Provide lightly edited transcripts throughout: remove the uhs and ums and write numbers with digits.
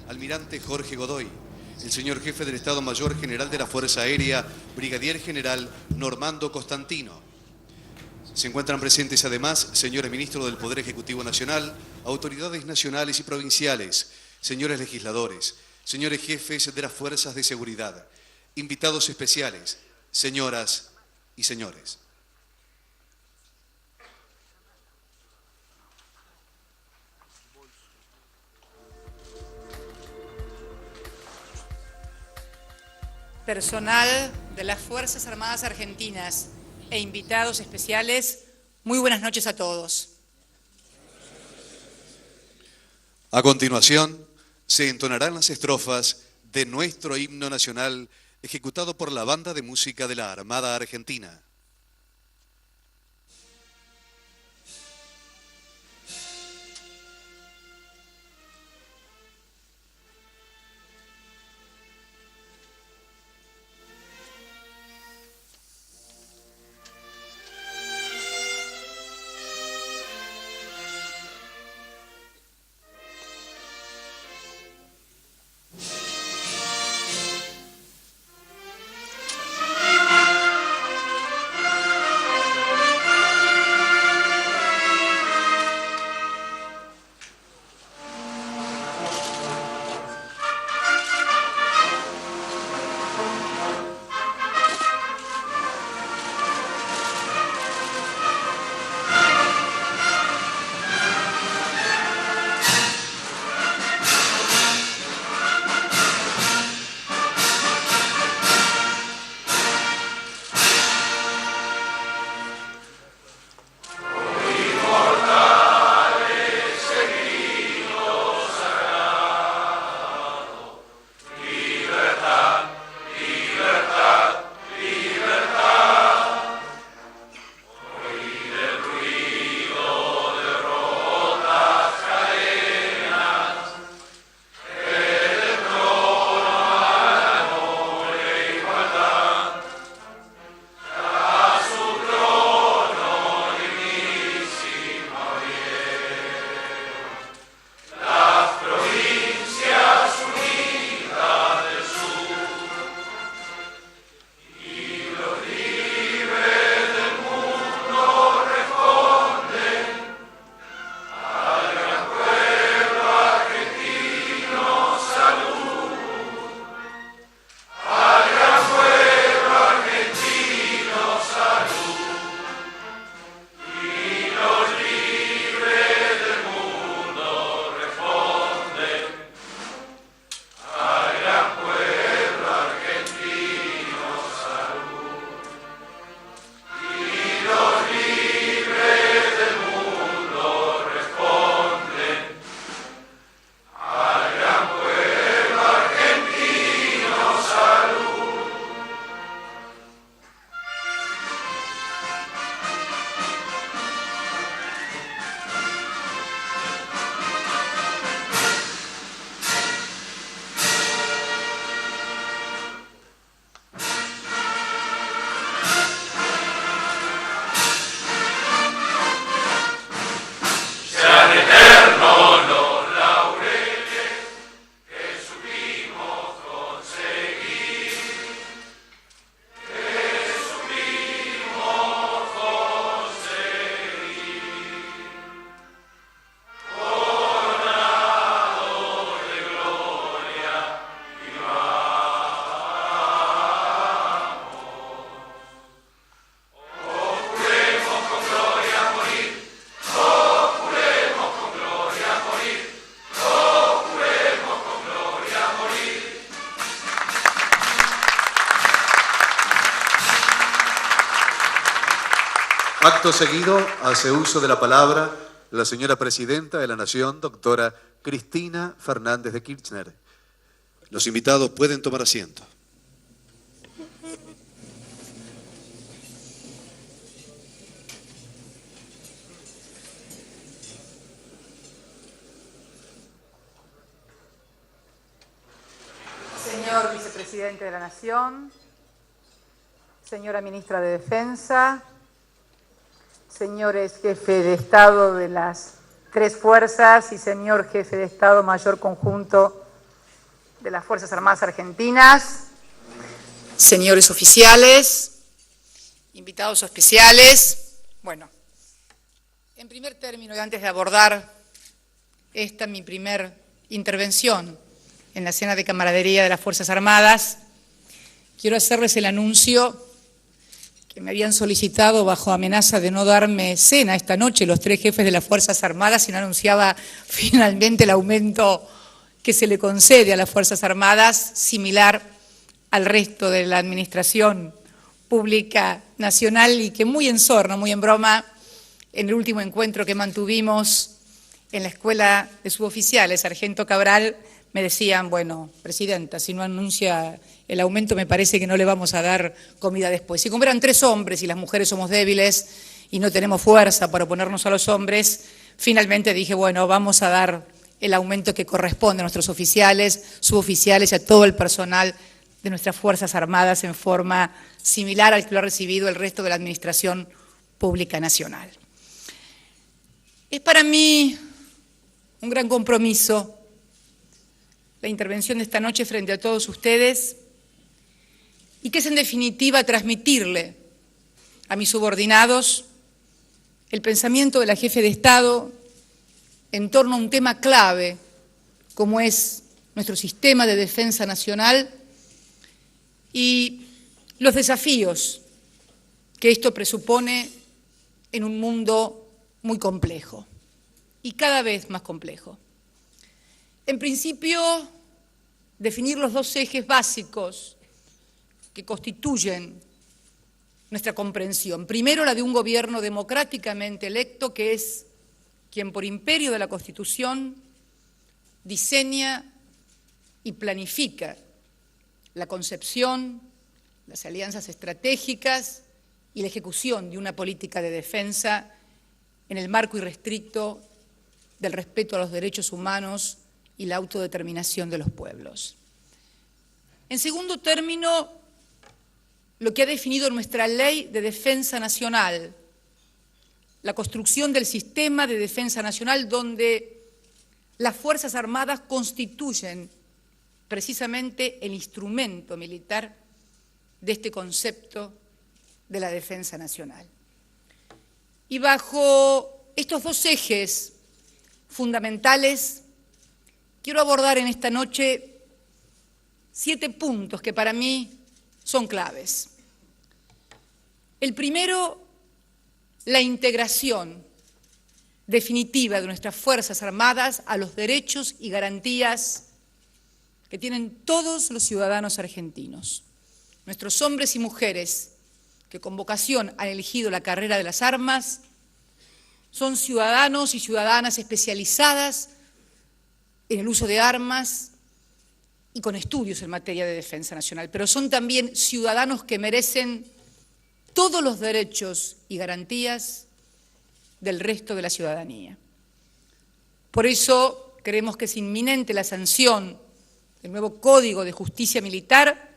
almirante Jorge Godoy, el señor jefe del Estado Mayor General de la Fuerza Aérea, brigadier general Normando Costantino. Se encuentran presentes además señores ministros del Poder Ejecutivo Nacional, autoridades nacionales y provinciales, señores legisladores, señores jefes de las fuerzas de seguridad, invitados especiales, señoras y señores. Personal de las Fuerzas Armadas Argentinas e invitados especiales, muy buenas noches a todos. A continuación, se entonarán las estrofas de nuestro himno nacional ejecutado por la Banda de Música de la Armada Argentina. Acto seguido, hace uso de la palabra la señora Presidenta de la Nación, doctora Cristina Fernández de Kirchner. Los invitados pueden tomar asiento. Señor Vicepresidente de la Nación, señora Ministra de Defensa, señores Jefe de Estado de las tres fuerzas y señor Jefe de Estado Mayor Conjunto de las Fuerzas Armadas Argentinas, señores oficiales, invitados especiales. Bueno, en primer término y antes de abordar esta mi primer intervención en la cena de camaradería de las Fuerzas Armadas, quiero hacerles el anuncio que me habían solicitado bajo amenaza de no darme cena esta noche los 3 jefes de las Fuerzas Armadas si no anunciaba finalmente el aumento que se le concede a las Fuerzas Armadas, similar al resto de la Administración Pública Nacional, y que muy en sorno, muy en broma, en el último encuentro que mantuvimos en la Escuela de Suboficiales, Sargento Cabral, me decían, bueno, Presidenta, si no anuncia el aumento me parece que no le vamos a dar comida después. Y como eran 3 hombres y las mujeres somos débiles y no tenemos fuerza para oponernos a los hombres, finalmente dije, bueno, vamos a dar el aumento que corresponde a nuestros oficiales, suboficiales y a todo el personal de nuestras Fuerzas Armadas en forma similar al que lo ha recibido el resto de la Administración Pública Nacional. Es para mí un gran compromiso la intervención de esta noche frente a todos ustedes, y que es en definitiva transmitirle a mis subordinados el pensamiento de la jefe de Estado en torno a un tema clave como es nuestro sistema de defensa nacional y los desafíos que esto presupone en un mundo muy complejo y cada vez más complejo. En principio, definir los 2 ejes básicos que constituyen nuestra comprensión. Primero, la de un gobierno democráticamente electo, que es quien por imperio de la Constitución diseña y planifica la concepción, las alianzas estratégicas y la ejecución de una política de defensa en el marco irrestricto del respeto a los derechos humanos y la autodeterminación de los pueblos. En segundo término, lo que ha definido nuestra Ley de Defensa Nacional, la construcción del sistema de defensa nacional donde las Fuerzas Armadas constituyen precisamente el instrumento militar de este concepto de la defensa nacional. Y bajo estos 2 ejes fundamentales, quiero abordar en esta noche 7 puntos que para mí son claves. El primero, la integración definitiva de nuestras Fuerzas Armadas a los derechos y garantías que tienen todos los ciudadanos argentinos. Nuestros hombres y mujeres que con vocación han elegido la carrera de las armas son ciudadanos y ciudadanas especializadas en el uso de armas y con estudios en materia de defensa nacional, pero son también ciudadanos que merecen todos los derechos y garantías del resto de la ciudadanía. Por eso creemos que es inminente la sanción del nuevo Código de Justicia Militar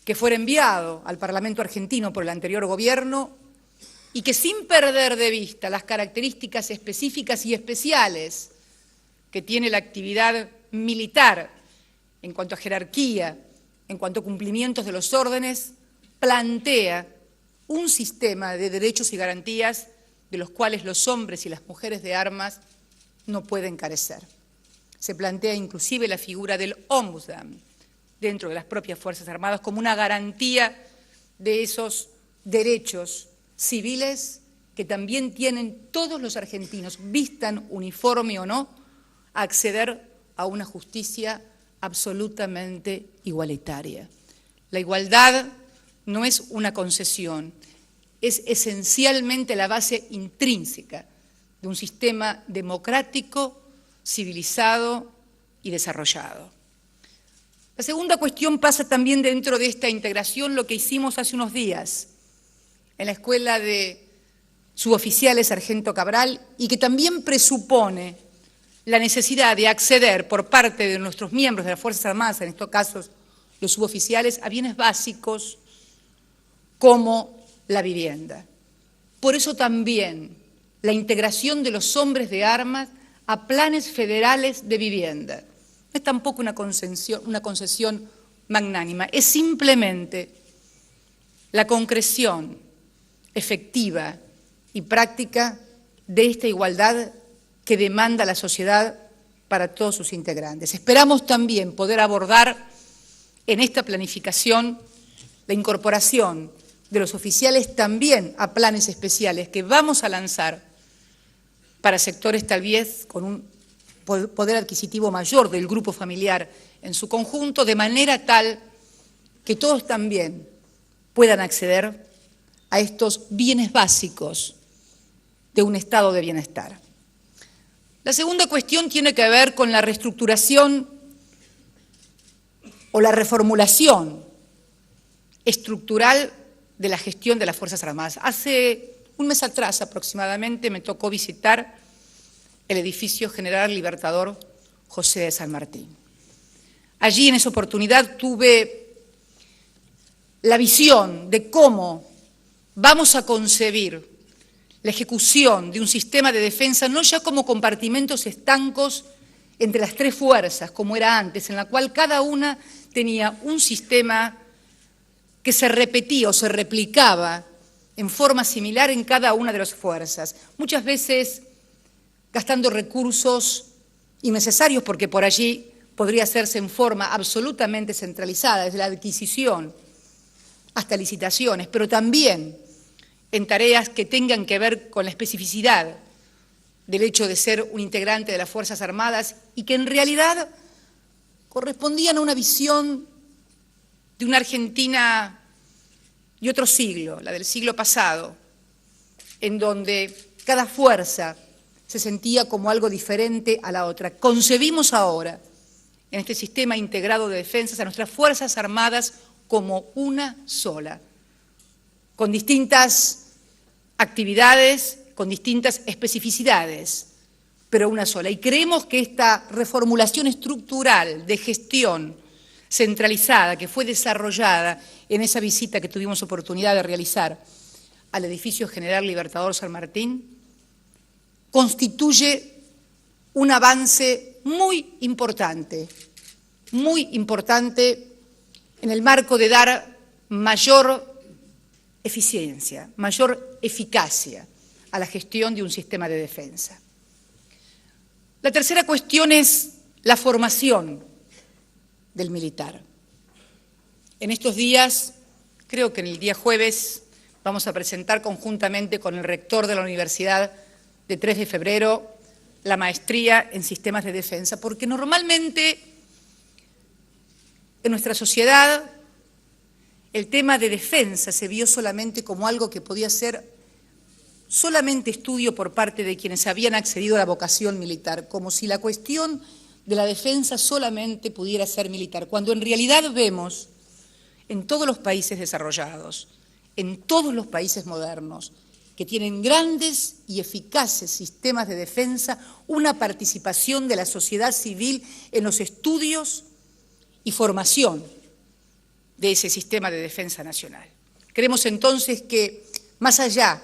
que fuera enviado al Parlamento argentino por el anterior gobierno y que, sin perder de vista las características específicas y especiales que tiene la actividad militar en cuanto a jerarquía, en cuanto a cumplimientos de los órdenes, plantea un sistema de derechos y garantías de los cuales los hombres y las mujeres de armas no pueden carecer. Se plantea inclusive la figura del Ombudsman dentro de las propias Fuerzas Armadas como una garantía de esos derechos civiles que también tienen todos los argentinos, vistan uniforme o no, a acceder a una justicia absolutamente igualitaria. La igualdad no es una concesión, es esencialmente la base intrínseca de un sistema democrático, civilizado y desarrollado. La segunda cuestión pasa también dentro de esta integración lo que hicimos hace unos días en la Escuela de Suboficiales Sargento Cabral y que también presupone la necesidad de acceder por parte de nuestros miembros de las Fuerzas Armadas, en estos casos los suboficiales, a bienes básicos como la vivienda. Por eso también la integración de los hombres de armas a planes federales de vivienda. No es tampoco una concesión magnánima, es simplemente la concreción efectiva y práctica de esta igualdad que demanda la sociedad para todos sus integrantes. Esperamos también poder abordar en esta planificación la incorporación de los oficiales también a planes especiales que vamos a lanzar para sectores tal vez con un poder adquisitivo mayor del grupo familiar en su conjunto, de manera tal que todos también puedan acceder a estos bienes básicos de un estado de bienestar. La segunda cuestión tiene que ver con la reestructuración o la reformulación estructural de la gestión de las Fuerzas Armadas. Hace un mes atrás aproximadamente me tocó visitar el edificio General Libertador José de San Martín. Allí en esa oportunidad tuve la visión de cómo vamos a concebir la ejecución de un sistema de defensa no ya como compartimentos estancos entre las tres fuerzas, como era antes, en la cual cada una tenía un sistema que se repetía o se replicaba en forma similar en cada una de las fuerzas, muchas veces gastando recursos innecesarios porque por allí podría hacerse en forma absolutamente centralizada, desde la adquisición hasta licitaciones, pero también en tareas que tengan que ver con la especificidad del hecho de ser un integrante de las Fuerzas Armadas y que en realidad correspondían a una visión de una Argentina de otro siglo, la del siglo pasado, en donde cada fuerza se sentía como algo diferente a la otra. Concebimos ahora, en este sistema integrado de defensas, a nuestras Fuerzas Armadas como una sola, con distintas actividades, con distintas especificidades, pero una sola. Y creemos que esta reformulación estructural de gestión centralizada que fue desarrollada en esa visita que tuvimos oportunidad de realizar al edificio General Libertador San Martín, constituye un avance muy importante en el marco de dar mayor eficiencia, mayor eficacia a la gestión de un sistema de defensa. La tercera cuestión es la formación del militar. En estos días, creo que en el día jueves, vamos a presentar conjuntamente con el rector de la Universidad de 3 de febrero la maestría en sistemas de defensa, porque normalmente en nuestra sociedad el tema de defensa se vio solamente como algo que podía ser solamente estudio por parte de quienes habían accedido a la vocación militar, como si la cuestión de la defensa solamente pudiera ser militar, cuando en realidad vemos en todos los países desarrollados, en todos los países modernos, que tienen grandes y eficaces sistemas de defensa, una participación de la sociedad civil en los estudios y formación de ese sistema de defensa nacional. Creemos entonces que, más allá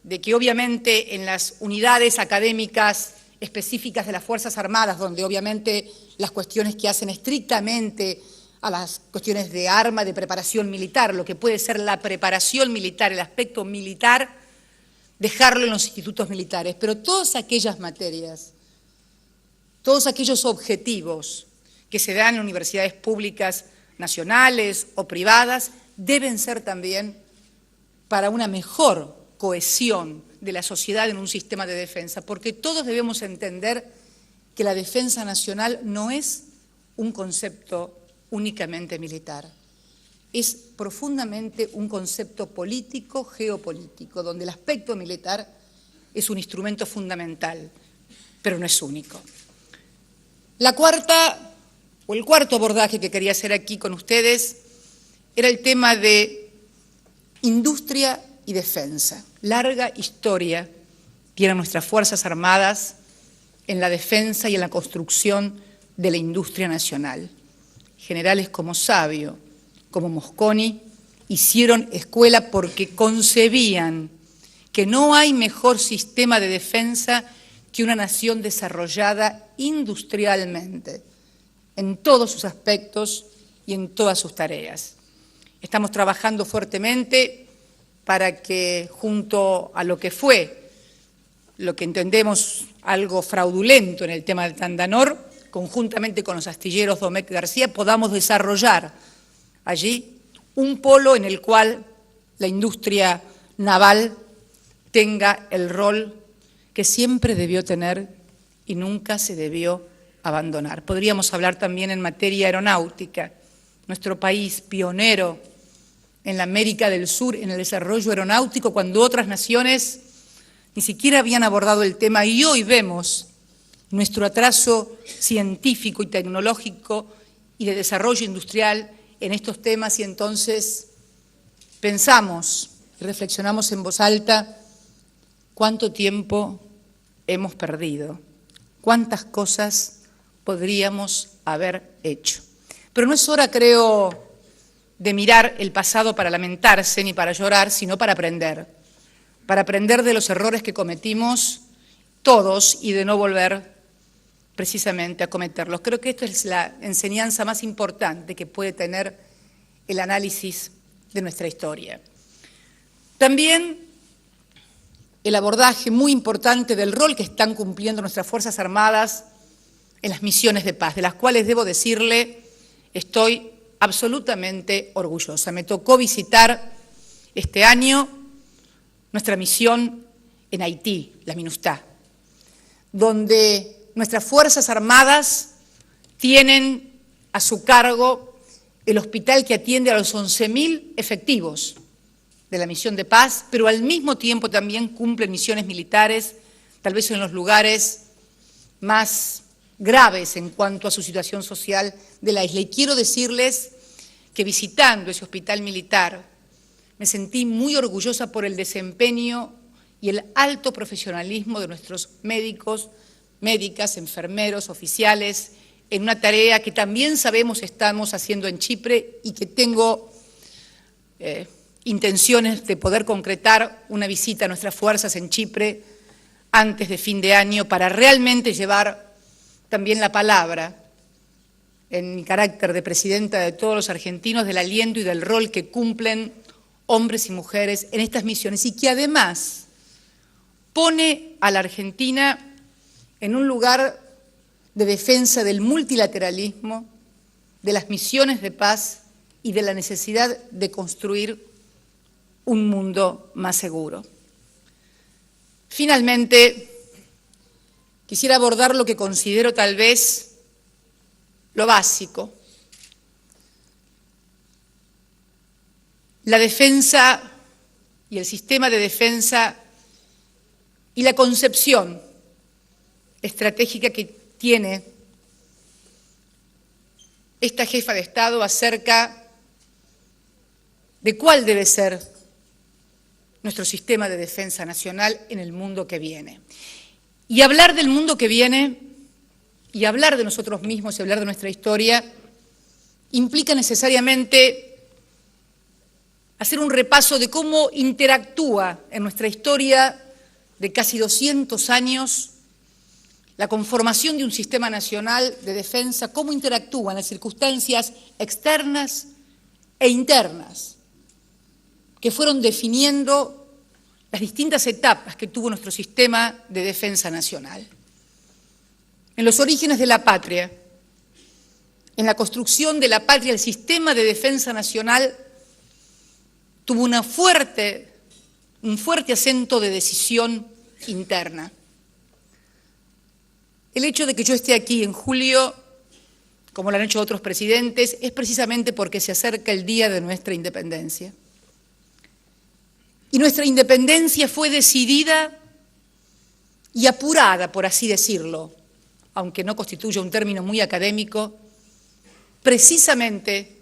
de que obviamente en las unidades académicas específicas de las Fuerzas Armadas, donde obviamente las cuestiones que hacen estrictamente a las cuestiones de arma, de preparación militar, lo que puede ser la preparación militar, el aspecto militar, dejarlo en los institutos militares, pero todas aquellas materias, todos aquellos objetivos que se dan en universidades públicas nacionales o privadas deben ser también para una mejor cohesión de la sociedad en un sistema de defensa, porque todos debemos entender que la defensa nacional no es un concepto únicamente militar, es profundamente un concepto político, geopolítico, donde el aspecto militar es un instrumento fundamental, pero no es único. La cuarta, o el cuarto abordaje que quería hacer aquí con ustedes, era el tema de industria y defensa. Larga historia tienen nuestras Fuerzas Armadas en la defensa y en la construcción de la industria nacional. Generales como Savio, como Mosconi, hicieron escuela porque concebían que no hay mejor sistema de defensa que una nación desarrollada industrialmente, en todos sus aspectos y en todas sus tareas. Estamos trabajando fuertemente para que, junto a lo que fue, lo que entendemos algo fraudulento en el tema del Tandanor, conjuntamente con los astilleros Domecq García, podamos desarrollar allí un polo en el cual la industria naval tenga el rol que siempre debió tener y nunca se debió abandonar. Podríamos hablar también en materia aeronáutica. Nuestro país, pionero en la América del Sur en el desarrollo aeronáutico, cuando otras naciones ni siquiera habían abordado el tema, y hoy vemos nuestro atraso científico y tecnológico y de desarrollo industrial en estos temas, y entonces pensamos y reflexionamos en voz alta cuánto tiempo hemos perdido, cuántas cosas podríamos haber hecho. Pero no es hora, creo, de mirar el pasado para lamentarse ni para llorar, sino para aprender de los errores que cometimos todos y de no volver precisamente a cometerlos. Creo que esto es la enseñanza más importante que puede tener el análisis de nuestra historia. También el abordaje muy importante del rol que están cumpliendo nuestras Fuerzas Armadas en las misiones de paz, de las cuales debo decirle, estoy absolutamente orgullosa. Me tocó visitar este año nuestra misión en Haití, la MINUSTAH, donde nuestras Fuerzas Armadas tienen a su cargo el hospital que atiende a los 11.000 efectivos de la misión de paz, pero al mismo tiempo también cumplen misiones militares, tal vez en los lugares más graves en cuanto a su situación social de la isla. Y quiero decirles que visitando ese hospital militar me sentí muy orgullosa por el desempeño y el alto profesionalismo de nuestros médicos, médicas, enfermeros, oficiales, en una tarea que también sabemos estamos haciendo en Chipre y que tengo intenciones de poder concretar una visita a nuestras fuerzas en Chipre antes de fin de año para realmente llevar también la palabra, en mi carácter de presidenta de todos los argentinos, del aliento y del rol que cumplen hombres y mujeres en estas misiones, y que además pone a la Argentina en un lugar de defensa del multilateralismo, de las misiones de paz y de la necesidad de construir un mundo más seguro. Finalmente, quisiera abordar lo que considero tal vez lo básico. La defensa y el sistema de defensa y la concepción estratégica que tiene esta jefa de Estado acerca de cuál debe ser nuestro sistema de defensa nacional en el mundo que viene. Y hablar del mundo que viene, y hablar de nosotros mismos y hablar de nuestra historia, implica necesariamente hacer un repaso de cómo interactúa en nuestra historia de casi 200 años la conformación de un sistema nacional de defensa, cómo interactúan las circunstancias externas e internas que fueron definiendo las distintas etapas que tuvo nuestro sistema de defensa nacional. En los orígenes de la patria, en la construcción de la patria, el sistema de defensa nacional tuvo un fuerte acento de decisión interna. El hecho de que yo esté aquí en julio, como lo han hecho otros presidentes, es precisamente porque se acerca el día de nuestra independencia. Y nuestra independencia fue decidida y apurada, por así decirlo, aunque no constituya un término muy académico, precisamente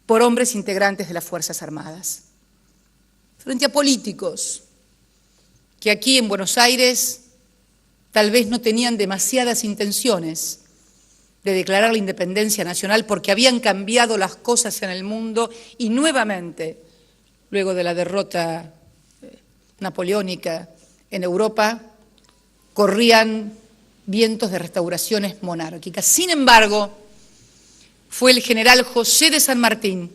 por hombres integrantes de las Fuerzas Armadas. Frente a políticos que aquí en Buenos Aires tal vez no tenían demasiadas intenciones de declarar la independencia nacional porque habían cambiado las cosas en el mundo y nuevamente, luego de la derrota napoleónica en Europa, corrían vientos de restauraciones monárquicas. Sin embargo, fue el general José de San Martín,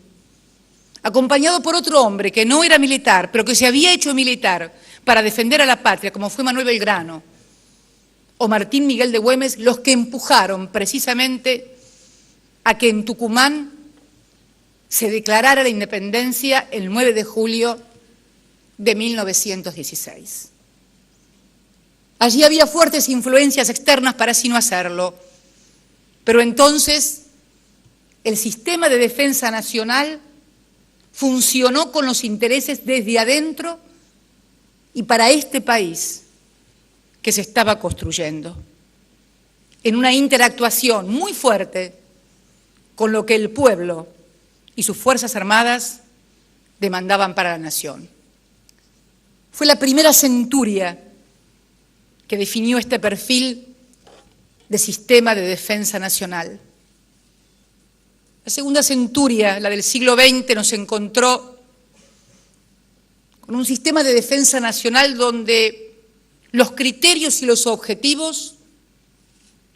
acompañado por otro hombre que no era militar, pero que se había hecho militar para defender a la patria, como fue Manuel Belgrano o Martín Miguel de Güemes, los que empujaron precisamente a que en Tucumán se declarara la independencia el 9 de julio de 1916. Allí había fuertes influencias externas para así no hacerlo, pero entonces el sistema de defensa nacional funcionó con los intereses desde adentro y para este país que se estaba construyendo, en una interactuación muy fuerte con lo que el pueblo y sus Fuerzas Armadas demandaban para la nación. Fue la primera centuria que definió este perfil de sistema de defensa nacional. La segunda centuria, la del siglo XX, nos encontró con un sistema de defensa nacional donde los criterios y los objetivos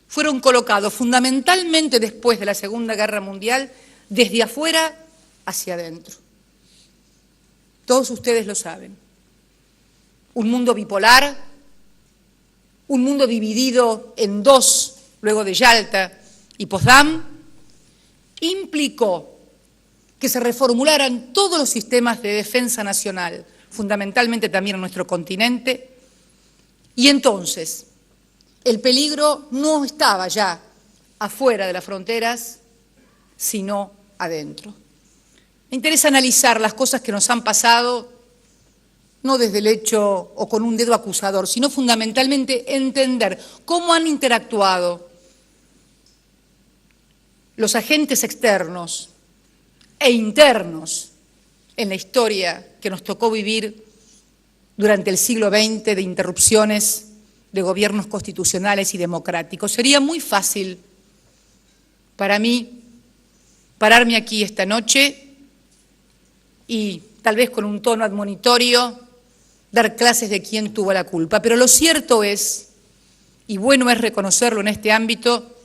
fueron colocados fundamentalmente después de la Segunda Guerra Mundial desde afuera hacia adentro. Todos ustedes lo saben. Un mundo bipolar, un mundo dividido en dos, luego de Yalta y Potsdam, implicó que se reformularan todos los sistemas de defensa nacional, fundamentalmente también en nuestro continente, y entonces el peligro no estaba ya afuera de las fronteras, sino adentro. Me interesa analizar las cosas que nos han pasado, no desde el hecho o con un dedo acusador, sino fundamentalmente entender cómo han interactuado los agentes externos e internos en la historia que nos tocó vivir durante el siglo XX de interrupciones de gobiernos constitucionales y democráticos. Sería muy fácil para mí pararme aquí esta noche y tal vez con un tono admonitorio dar clases de quién tuvo la culpa, pero lo cierto es, y bueno es reconocerlo en este ámbito,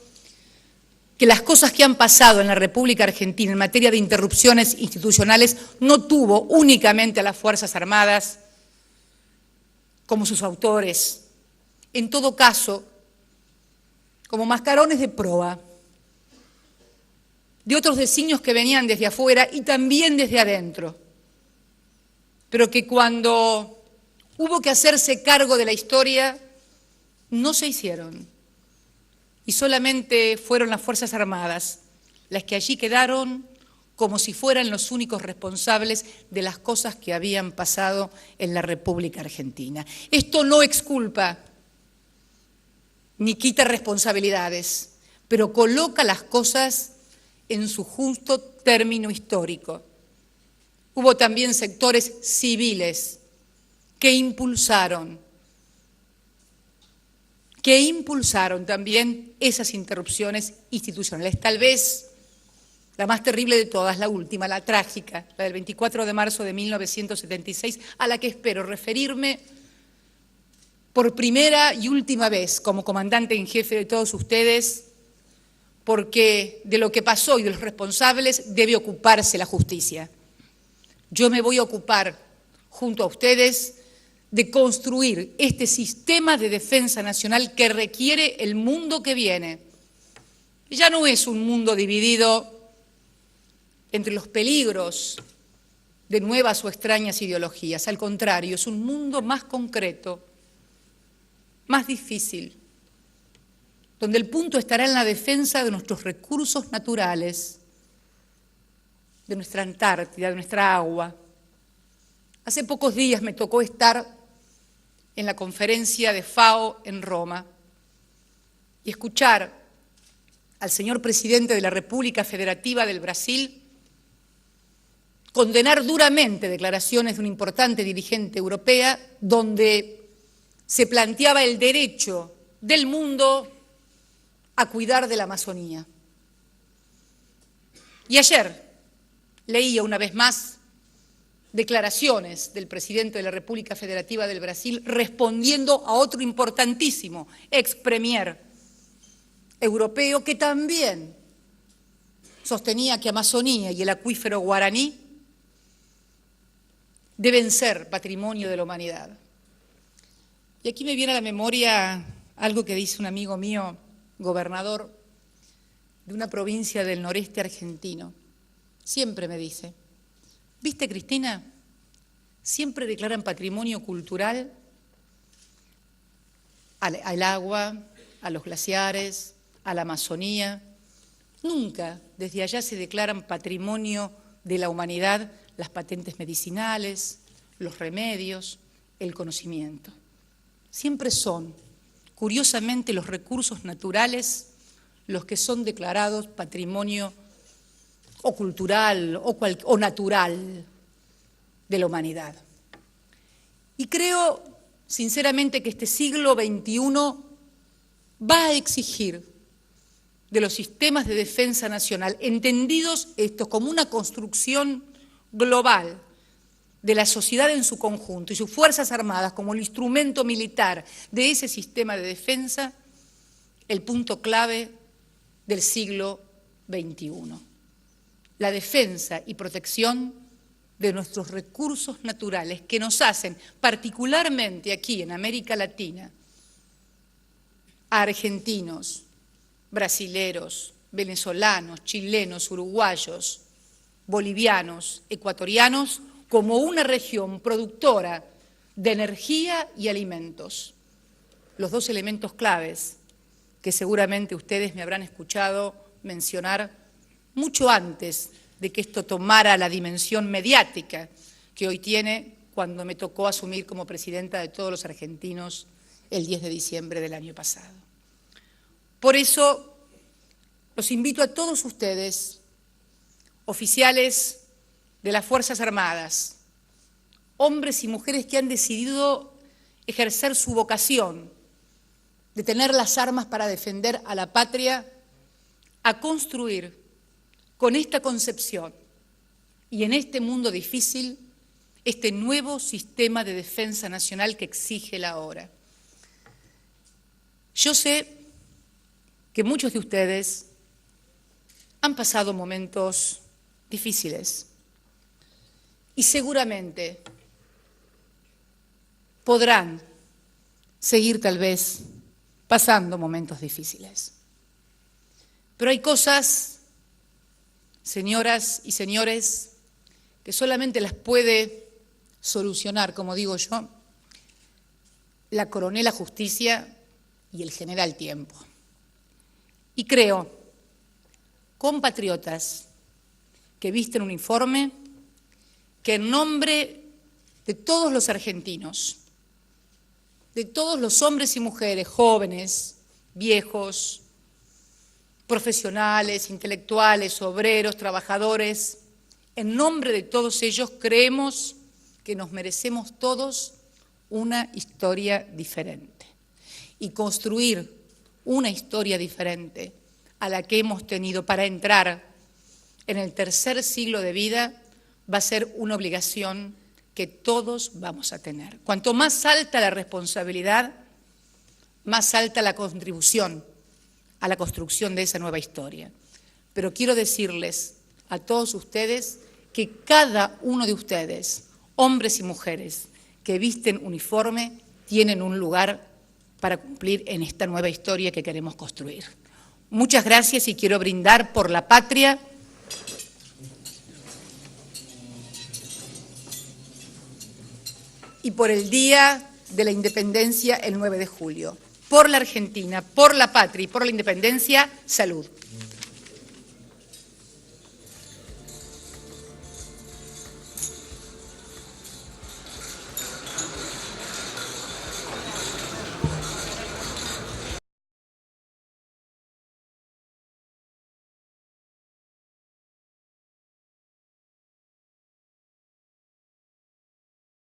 que las cosas que han pasado en la República Argentina en materia de interrupciones institucionales no tuvo únicamente a las Fuerzas Armadas como sus autores, en todo caso, como mascarones de proa de otros designios que venían desde afuera y también desde adentro, pero que cuando hubo que hacerse cargo de la historia, no se hicieron. Y solamente fueron las Fuerzas Armadas las que allí quedaron como si fueran los únicos responsables de las cosas que habían pasado en la República Argentina. Esto no exculpa ni quita responsabilidades, pero coloca las cosas en su justo término histórico. Hubo también sectores civiles que impulsaron también esas interrupciones institucionales. Tal vez la más terrible de todas, la última, la trágica, la del 24 de marzo de 1976, a la que espero referirme por primera y última vez como comandante en jefe de todos ustedes, porque de lo que pasó y de los responsables debe ocuparse la justicia. Yo me voy a ocupar, junto a ustedes, de construir este sistema de defensa nacional que requiere el mundo que viene. Ya no es un mundo dividido entre los peligros de nuevas o extrañas ideologías. Al contrario, es un mundo más concreto, más difícil, donde el punto estará en la defensa de nuestros recursos naturales, de nuestra Antártida, de nuestra agua. Hace pocos días me tocó estar en la conferencia de FAO en Roma y escuchar al señor presidente de la República Federativa del Brasil condenar duramente declaraciones de una importante dirigente europea donde se planteaba el derecho del mundo a cuidar de la Amazonía. Y ayer leía una vez más declaraciones del presidente de la República Federativa del Brasil respondiendo a otro importantísimo ex premier europeo que también sostenía que Amazonía y el acuífero guaraní deben ser patrimonio de la humanidad. Y aquí me viene a la memoria algo que dice un amigo mío, gobernador de una provincia del noreste argentino. Siempre me dice, ¿viste, Cristina? Siempre declaran patrimonio cultural al agua, a los glaciares, a la Amazonía. Nunca desde allá se declaran patrimonio de la humanidad las patentes medicinales, los remedios, el conocimiento. Siempre son, curiosamente, los recursos naturales los que son declarados patrimonio o cultural o natural de la humanidad. Y creo, sinceramente, que este siglo XXI va a exigir de los sistemas de defensa nacional, entendidos estos como una construcción global de la sociedad en su conjunto y sus Fuerzas Armadas como el instrumento militar de ese sistema de defensa, el punto clave del siglo XXI. La defensa y protección de nuestros recursos naturales que nos hacen, particularmente aquí en América Latina, a argentinos, brasileros, venezolanos, chilenos, uruguayos, bolivianos, ecuatorianos, como una región productora de energía y alimentos. Los dos elementos claves que seguramente ustedes me habrán escuchado mencionar mucho antes de que esto tomara la dimensión mediática que hoy tiene cuando me tocó asumir como presidenta de todos los argentinos el 10 de diciembre del año pasado. Por eso los invito a todos ustedes, oficiales de las Fuerzas Armadas, hombres y mujeres que han decidido ejercer su vocación de tener las armas para defender a la patria, a construir con esta concepción y en este mundo difícil este nuevo sistema de defensa nacional que exige la hora. Yo sé que muchos de ustedes han pasado momentos difíciles y seguramente podrán seguir tal vez pasando momentos difíciles. Pero hay cosas, señoras y señores, que solamente las puede solucionar, como digo yo, la coronela Justicia y el general Tiempo. Y creo, compatriotas que visten uniforme, que en nombre de todos los argentinos, de todos los hombres y mujeres, jóvenes, viejos, profesionales, intelectuales, obreros, trabajadores, en nombre de todos ellos creemos que nos merecemos todos una historia diferente y construir una historia diferente a la que hemos tenido para entrar en el tercer siglo de vida va a ser una obligación que todos vamos a tener. Cuanto más alta la responsabilidad, más alta la contribución a la construcción de esa nueva historia. Pero quiero decirles a todos ustedes que cada uno de ustedes, hombres y mujeres que visten uniforme, tienen un lugar para cumplir en esta nueva historia que queremos construir. Muchas gracias y quiero brindar por la patria y por el Día de la Independencia el 9 de julio. Por la Argentina, por la patria y por la independencia, salud.